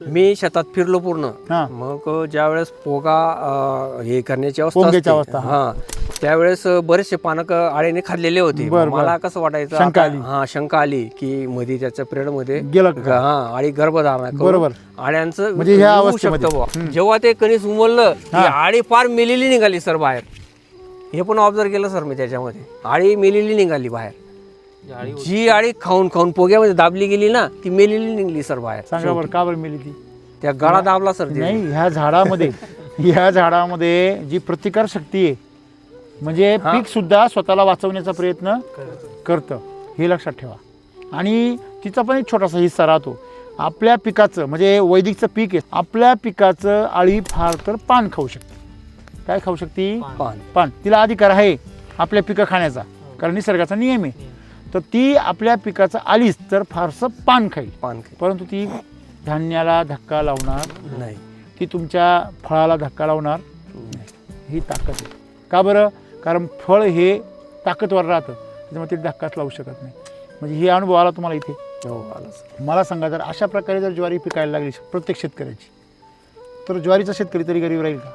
मी शेतात फिरलो पूर्ण. हा. मग ज्या वेळेस पोगा हे करण्याची पोंग्याची अवस्था अवस्था, हा त्यावेळेस बरेचसे पानं आळेने खाल्लेले होते. बरं, मला कसं वाटायचं शंका आता- आली. हा शंका आली की मध्ये त्याच्या पिरियड मध्ये गेलं का? हा आळी गर्भधारणा करून बरोबर. आळ्यांचं म्हणजे ह्या होऊ अवस्थेमध्ये. शकतं बुवा. जेव्हा ते कणीस उमललं ती आळी फार मेलेली निघाली सर बाहेर. हे पण ऑब्झर्व केलं सर मी त्याच्यामध्ये. आळी मेलेली निघाली बाहेर. जी आळी खाऊन खाऊन पोग्यामध्ये दाबली गेली ना ती मेलेली निघली सर बाहेर. सांगा बरं का बरं मेली ती? त्या गळा दाबला सर. नाही, ह्या झाडामध्ये जी प्रतिकार शक्ती आहे, म्हणजे पीक सुद्धा स्वतःला वाचवण्याचा प्रयत्न करतं, हे लक्षात ठेवा. आणि तिचा पण एक छोटासा हिस्सा राहतो. आपल्या पिकाचं म्हणजे वैदिकचं पीक आहे, आपल्या पिकाचं आळी फार तर पान खाऊ शकते. काय खाऊ शकते? पान. तिला अधिकार आहे आपल्या पिकं खाण्याचा, कारण निसर्गाचा नियम आहे. तर ती आपल्या पिकाचं आलीच तर फारसं पान खाईल, परंतु ती धान्याला धक्का लावणार नाही. ती तुमच्या फळाला धक्का लावणार नाही. ही ताकद आहे. का बरं? कारण फळ हे ताकदवर राहतं, त्याच्यामुळे ते धक्काच लावू शकत नाही. म्हणजे हे अनुभव आला तुम्हाला इथे. मला सांगा, जर अशा प्रकारे जर ज्वारी पिकायला लागली प्रत्येक शेतकऱ्याची, तर ज्वारीचा शेतकरी तरी गरीब राहील का?